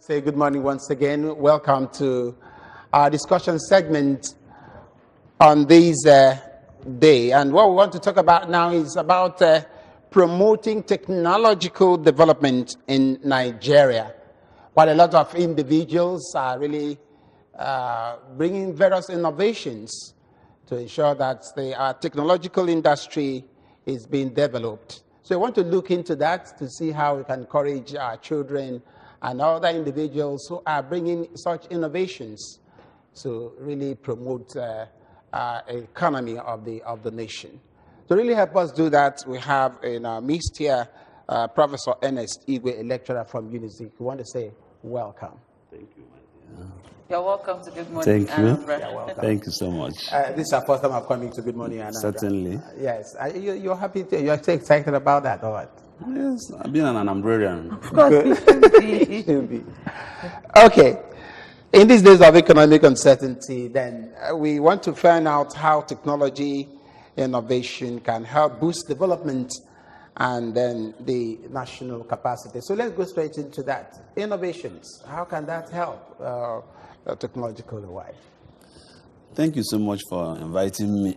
Say good morning once again. Welcome to our discussion segment on this day. And what we want to talk about now is about promoting technological development in Nigeria. While a lot of individuals are really bringing various innovations to ensure that our technological industry is being developed. So we want to look into that to see how we can encourage our children and other individuals who are bringing such innovations to really promote the economy of the nation. To really help us do that, we have in our midst here Professor Ernest, Igwe, a lecturer from UNIZIK. We want to say welcome. Thank you, my dear. You're welcome to Good Morning, Thank you. Anambra. You're welcome. Thank you so much. This is our first time of coming to Good Morning, Anambra. Certainly. Yes. You're happy, you're excited about that, or what? Yes, I've been an Anambrarian. Of course, it should be. Okay. In these days of economic uncertainty, then we want to find out how technology innovation can help boost development and then the national capacity. So let's go straight into that. Innovations, how can that help technological wise? Thank you so much for inviting me.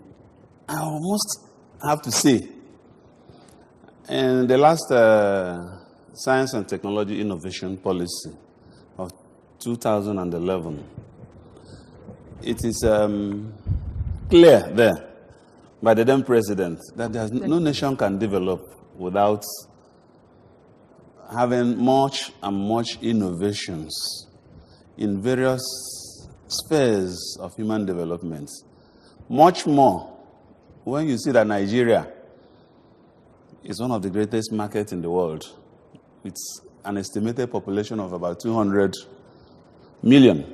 I almost have to say, in the last Science and Technology Innovation Policy of 2011, it is clear there by the then president that no nation can develop without having much innovations in various spheres of human development. Much more when you see that Nigeria is one of the greatest markets in the world. It's an estimated population of about 200 million.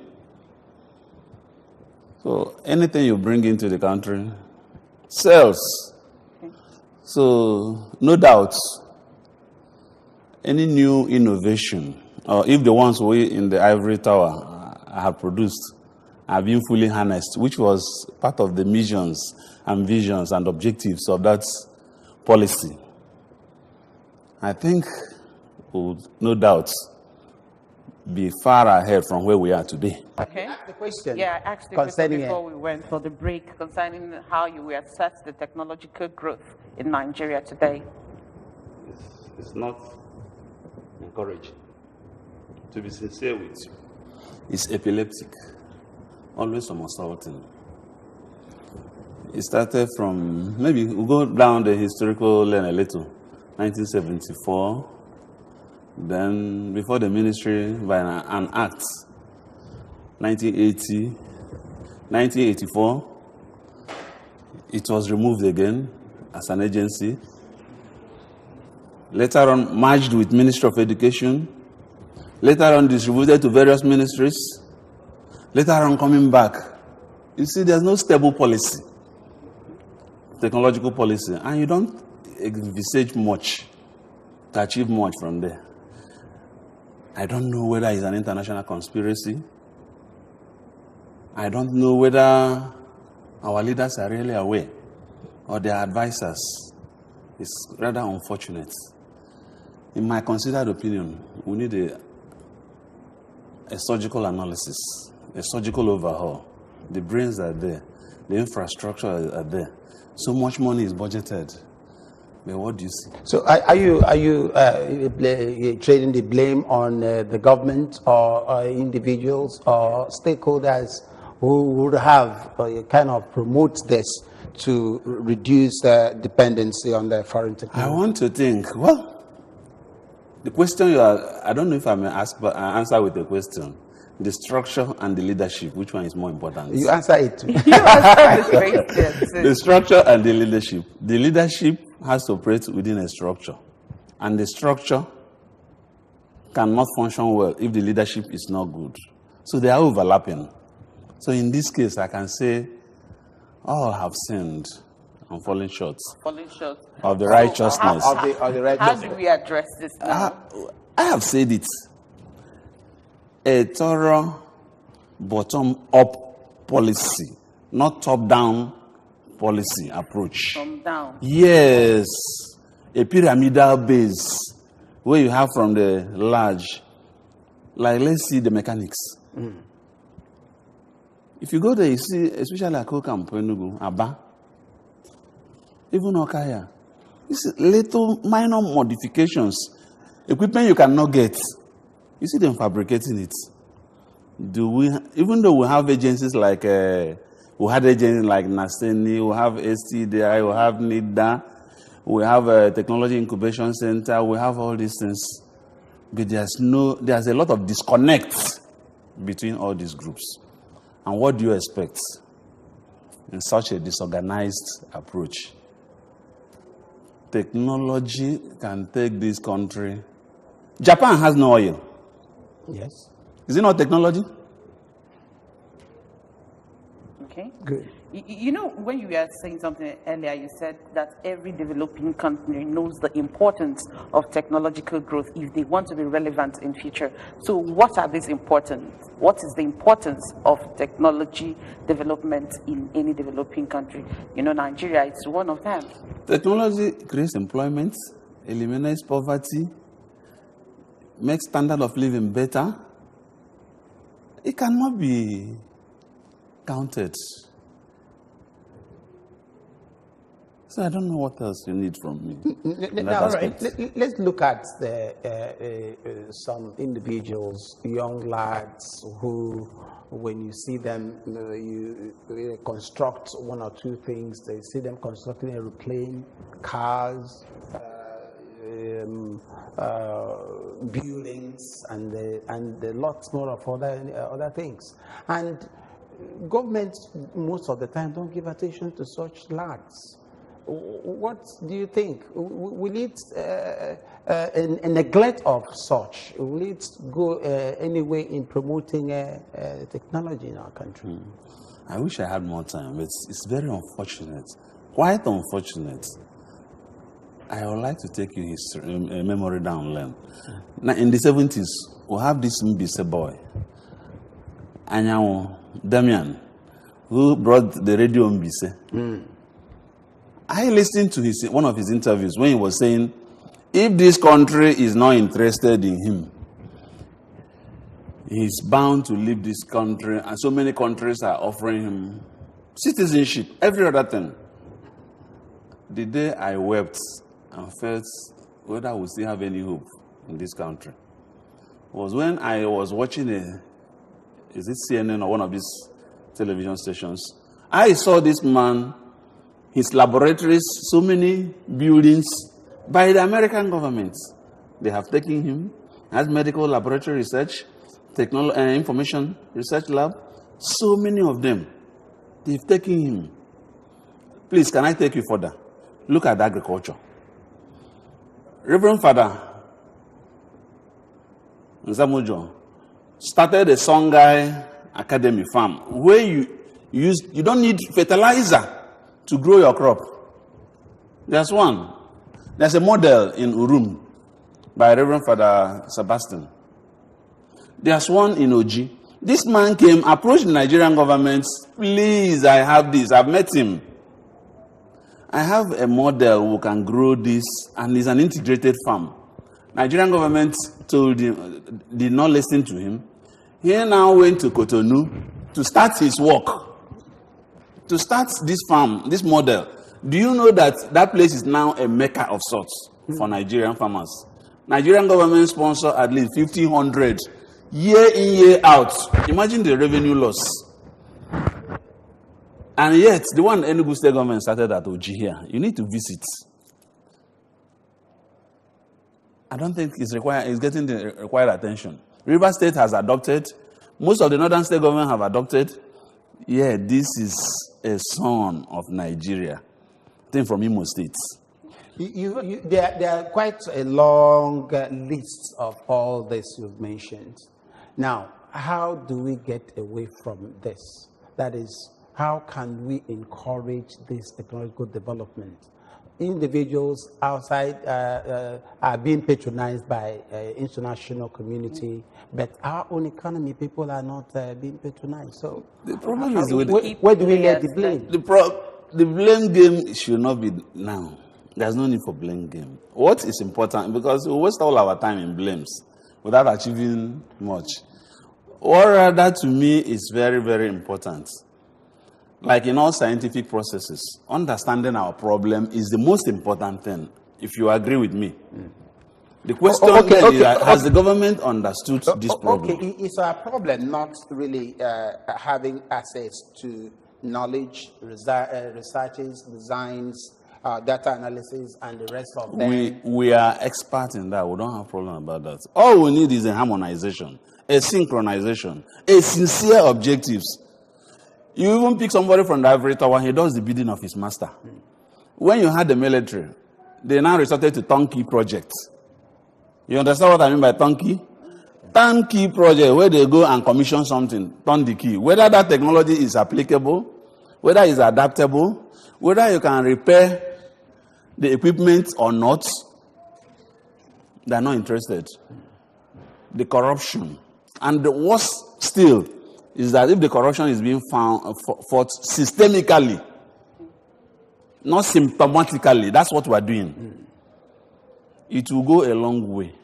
So anything you bring into the country sells. So no doubt, any new innovation, or if the ones we in the ivory tower have produced have been fully harnessed, which was part of the missions and visions and objectives of that policy, I think would no doubt be far ahead from where we are today. Okay. The question. Yeah, I asked the question before we went for the break concerning how you will assess the technological growth in Nigeria today. It's not encouraging. To be sincere with you, it's epileptic. Always somersaulting. It started from, maybe we'll go down the historical lane a little. 1974, then before the ministry by an act, 1980, 1984, it was removed again as an agency. Later on, merged with Ministry of Education. Later on, distributed to various ministries. Later on, coming back. You see, there's no stable policy, technological policy, and you don't envisage much to achieve much from there. I don't know whether it's an international conspiracy. I don't know whether our leaders are really aware or their advisors. It's rather unfortunate. In my considered opinion, we need a surgical analysis, a surgical overhaul. The brains are there, the infrastructure are there. So much money is budgeted. But what do you see? So are you trading the blame on the government or individuals or stakeholders who would have kind of promote this to reduce dependency on the foreign technology? I want to think, well, the question I don't know if I may answer with a question. The structure and the leadership, which one is more important? You answer it. You answer the question. The structure and the leadership. The leadership has to operate within a structure. And the structure cannot function well if the leadership is not good. So they are overlapping. So in this case, I can say all have sinned and fallen short of the righteousness. How do we address this now? I have said it. A thorough bottom-up policy, not top-down policy approach. From down. Yes, a pyramidal base where you have from the large Like, let's see the mechanics. If you go there, you see, especially at Kokam, Enugu, Aba, even Okaya, you see little minor modifications, equipment you cannot get. You see them fabricating it. Even though we have agencies like, we had agencies like Naseni, we have STDI, we have NIDA, we have a technology incubation center, we have all these things. But there's a lot of disconnect between all these groups. And what do you expect in such a disorganized approach? Technology can take this country. Japan has no oil. Yes. Is it not technology? Okay. Good. You know, when you were saying something earlier, you said that every developing country knows the importance of technological growth if they want to be relevant in future. So what are these important? What is the importance of technology development in any developing country? You know, Nigeria is one of them. Technology creates employment, eliminates poverty, makes standard of living better. It cannot be counted. So I don't know what else you need from me. Now, all right, let's look at some individuals, young lads who, when you see them, you construct one or two things. They see them constructing an aeroplane, cars, buildings, and lots more of other things. And governments most of the time don't give attention to such lads. What do you think? Will it a neglect of such? Will it go anyway in promoting technology in our country? I wish I had more time, but it's very unfortunate, quite unfortunate. I would like to take you history, memory down lane. Now, in the 70s, we have this Mbise boy, Anyanwu Damian, who brought the radio Mbise. I listened to one of his interviews when he was saying, if this country is not interested in him, he's bound to leave this country, and so many countries are offering him citizenship, every other thing. The day I wept and felt whether we still have any hope in this country was when I was watching is it CNN or one of these television stations. I saw this man, his laboratories, so many buildings by the American government. They have taken him as medical laboratory research, information research lab, so many of them. They've taken him. Please, can I take you further? Look at agriculture. Reverend Father Nzamujo started a Songhai Academy farm where you don't need fertilizer to grow your crop. There's one. There's a model in Urum by Reverend Father Sebastian. There's one in Oji. This man came, approached the Nigerian government. Please, I have this. I've met him. I have a model who can grow this, and it's an integrated farm. Nigerian government told him, did not listen to him. He now went to Cotonou to start his work. To start this farm, this model. Do you know that place is now a mecca of sorts for Nigerian farmers? Nigerian government sponsor at least 1,500 year in, year out. Imagine the revenue loss. And yet, the one Enugu State government started at Oji here, you need to visit. I don't think it's getting the required attention. River State has adopted. Most of the northern state government have adopted. Yeah, this is a son of Nigeria. I think from Imo State. There are quite a long list of all this you've mentioned. Now, how do we get away from this? That is, how can we encourage this technological development? Individuals outside are being patronized by international community, but our own economy, people are not being patronized. So the problem is where do we get the blame? The blame game should not be now. There's no need for blame game. What is important, because we waste all our time in blames. without achieving much. What rather to me is very, very important. Like in all scientific processes, understanding our problem is the most important thing, if you agree with me. The question is, has the government understood this problem? Okay, it's our problem not really having access to knowledge, researches, designs, data analysis, and the rest of them. We are experts in that. We don't have a problem about that. All we need is a harmonization, a synchronization, a sincere objectives. You even pick somebody from the ivory tower, he does the bidding of his master. When you had the military, they now resorted to turnkey projects. You understand what I mean by turnkey? Turnkey project, where they go and commission something, turn the key. Whether that technology is applicable, whether it's adaptable, whether you can repair the equipment or not, they're not interested. The corruption. And the worst still is that if the corruption is being fought systemically, not symptomatically, that's what we're doing. It will go a long way.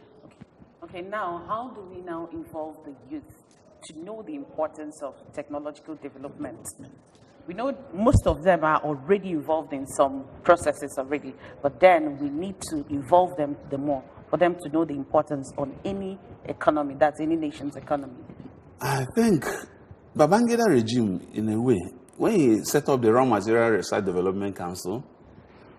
Okay, now, how do we now involve the youth to know the importance of technological development? We know most of them are already involved in some processes already, but then we need to involve them the more for them to know the importance on any economy, that's any nation's economy. I think Babangida regime, in a way, when he set up the Raw Material Research Development Council,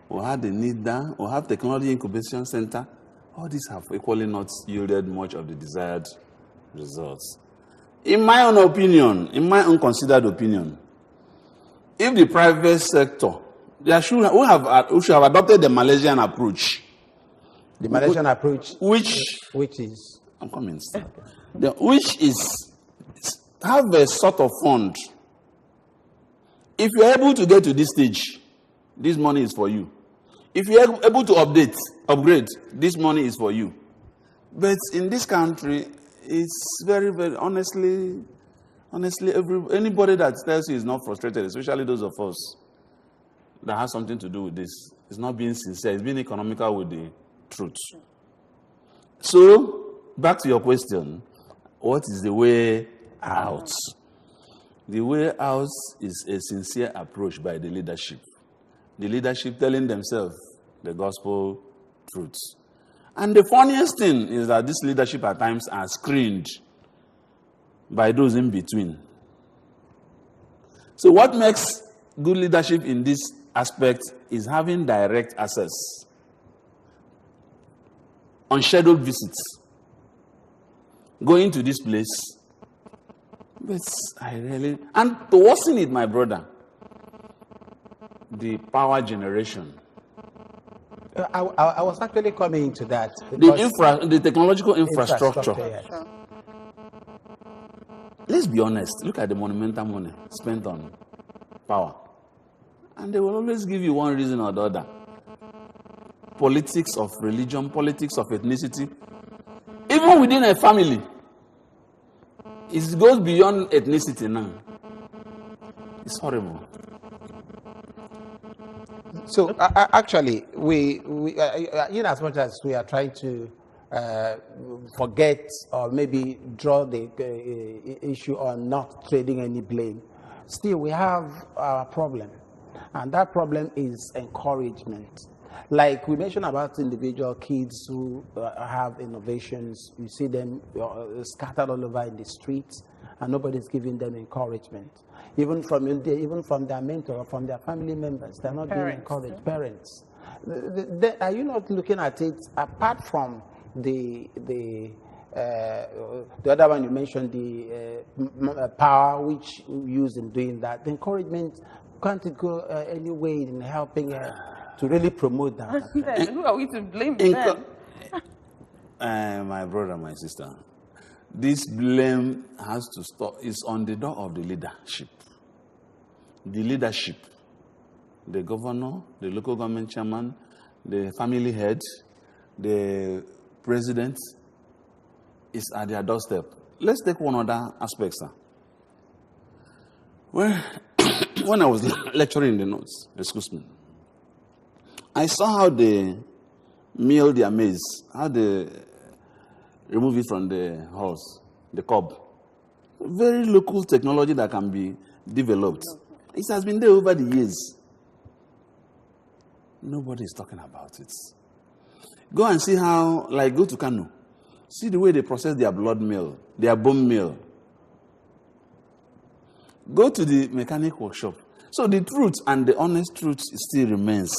we had the NIDA, we have Technology Incubation Center, all these have equally not yielded much of the desired results. In my own opinion, in my own considered opinion, if the private sector, we should have adopted the Malaysian approach. The Malaysian approach, which is? I'm coming. Which is have a sort of fund. If you're able to get to this stage, this money is for you. If you're able to upgrade, this money is for you. But in this country, it's very, very honestly, anybody that tells you is not frustrated, especially those of us that has something to do with this, is not being sincere, it's being economical with the truth. So, back to your question, what is the way out? The way out is a sincere approach by the leadership. The leadership telling themselves the gospel truths. And the funniest thing is that this leadership at times are screened by those in between. So what makes good leadership in this aspect is having direct access, unscheduled visits, going to this place. But and to worsen it, my brother, the power generation. I was actually coming into that. The technological infrastructure. Yes. Let's be honest. Look at the monumental money spent on power. And they will always give you one reason or the other. Politics of religion, politics of ethnicity. Even within a family, it goes beyond ethnicity now. It's horrible. So actually, we in as much as we are trying to forget or maybe draw the issue on not trading any blame, still we have our problem, and that problem is encouragement. Like we mentioned about individual kids who have innovations, you see them scattered all over in the streets, and nobody's giving them encouragement. Even from their mentor or from their family members, they're not being encouraged. Parents, are you not looking at it apart from the other one you mentioned, the power which we use in doing that? The encouragement, can't it go any way in helping to really promote that? Who are we to blame then? My brother, my sister, this blame has to stop. It's on the door of the leadership. The leadership, the governor, the local government chairman, the family head, the president, is at their doorstep. Let's take one other aspect, sir. When I was lecturing in the notes, I saw how they mill their maize, how they remove it from the horse, the cob. Very local technology that can be developed. It has been there over the years. Nobody is talking about it. Go and see how, like, go to Kano. See the way they process their blood meal, their bone meal. Go to the mechanic workshop. So the truth and the honest truth still remains.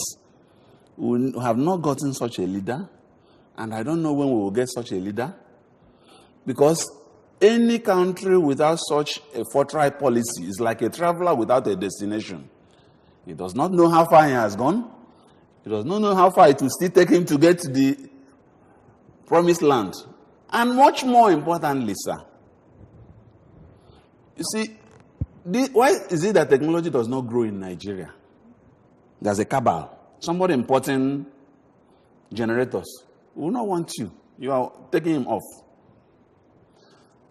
We have not gotten such a leader, and I don't know when we will get such a leader, because any country without such a forthright policy is like a traveler without a destination. He does not know how far he has gone. He does not know how far it will still take him to get to the promised land. And much more importantly, sir, you see, why is it that technology does not grow in Nigeria? There's a cabal. Somebody importing generators. We will not want you. You are taking him off.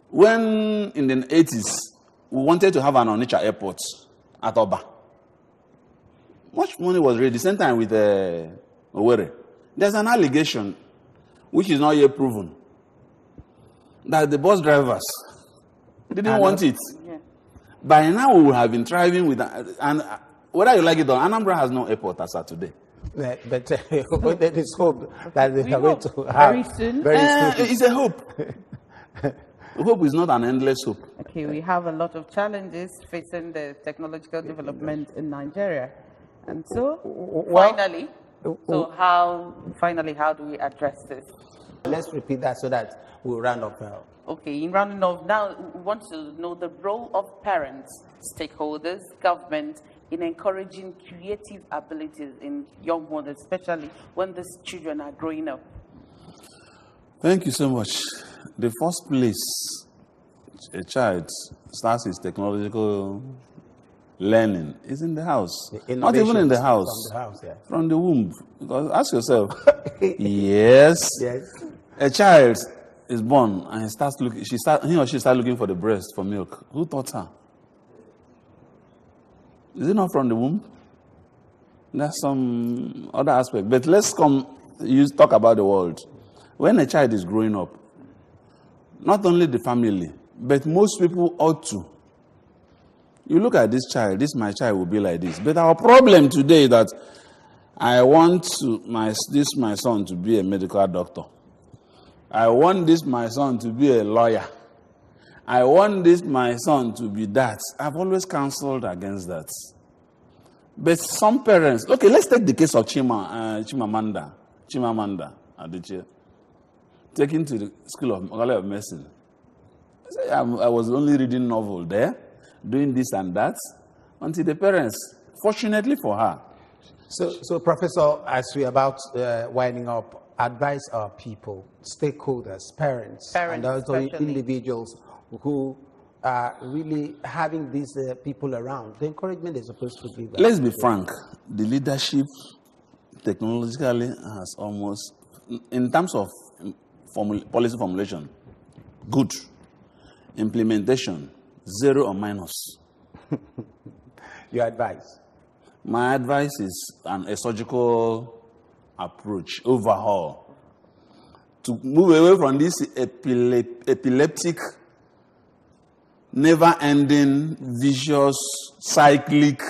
When in the 80s, we wanted to have an Onitsha airport at Oba. Much money was raised. The same time with Owerri. There's an allegation, which is not yet proven, that the bus drivers didn't want it. Yeah. By now, we would have been thriving with that. And whether you like it or not, Anambra has no airport as of today. But there is hope that they are going to have very soon. It's a hope. Hope is not an endless hope. Okay, we have a lot of challenges facing the technological development in Nigeria. And so, how do we address this? Let's repeat that so that we'll round up. Okay, in rounding off, now we want to know the role of parents, stakeholders, government in encouraging creative abilities in young ones, especially when these children are growing up. Thank you so much. The first place a child starts his technological learning is in the house. Not even in the house. From the house, yeah. From the womb. Because ask yourself, yes, yes, a child is born and he starts looking. He or she starts looking for the breast for milk. Who taught her? Is it not from the womb? There's some other aspect. But let's talk about the world. When a child is growing up, not only the family, but most people ought to. You look at this child, my child will be like this. But our problem today is that I want my son to be a medical doctor. I want my son to be a lawyer. I want my son to be that. I've always counseled against that. But some parents, okay, let's take the case of Chimamanda Adichie, taken to the School of Medicine. I was only reading novel there, doing this and that, until the parents, fortunately for her. So Professor, as we're about winding up, advise our people, stakeholders, parents and also individuals who are really having these people around. The encouragement is supposed to be there. Let's be frank. The leadership technologically has almost, in terms of policy formulation, good. Implementation, 0 or minus. Your advice? My advice is a surgical approach, overhaul, to move away from this epileptic, never-ending, vicious, cyclic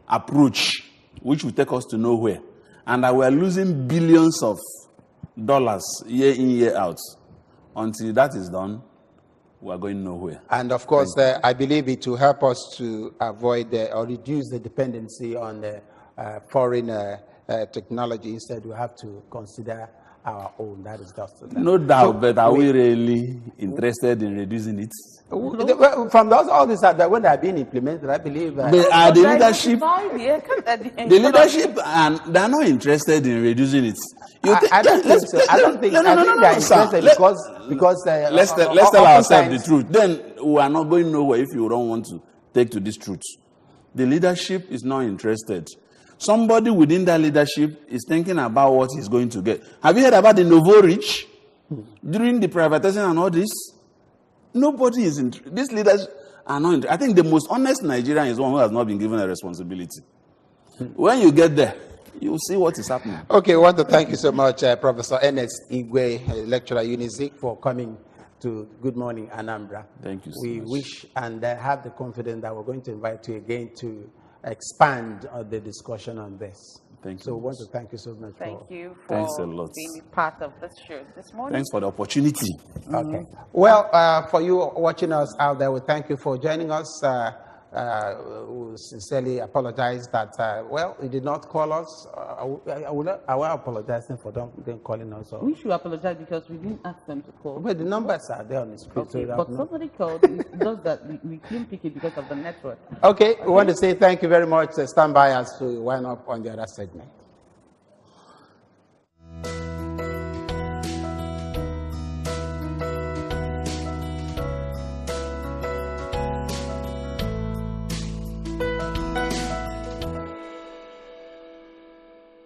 approach, which will take us to nowhere. And that we are losing billions of dollars year in, year out. Until that is done, we are going nowhere. And of course, I believe it will help us to avoid or reduce the dependency on foreign technology. Instead, we have to consider our own. That is just no doubt, but are we really interested in reducing it? From all these that when they are being implemented, I believe the leadership, and they are not interested in reducing it. I don't think so. I don't think. I think they are interested because let's tell ourselves the truth. Then we are not going nowhere if you don't want to take to this truth. The leadership is not interested. Somebody within that leadership is thinking about what he's going to get. Have you heard about the Novo Rich? During the privatization and all this, nobody is interested. These leaders are not interested. I think the most honest Nigerian is one who has not been given a responsibility. When you get there, you see what is happening. Okay, I want to thank you so much, Professor Ernest Igwe, lecturer at UNIZIC, for coming to Good Morning Anambra. Thank you so We much. wish and have the confidence that we're going to invite you again to expand on the discussion on this. Thank you. So we want to thank you so much. Thank you Thanks a for lot. being part of this show this morning. Thanks for the opportunity. Okay. Well, for you watching us out there, we thank you for joining us. We sincerely apologize that, well, you did not call us. I will apologize for them calling us. We should apologize because we didn't ask them to call. But the numbers are there on the screen. Okay, so but somebody called. It does that. We couldn't pick it because of the network. Okay, we want to say thank you very much. Stand by as we wind up on the other segment.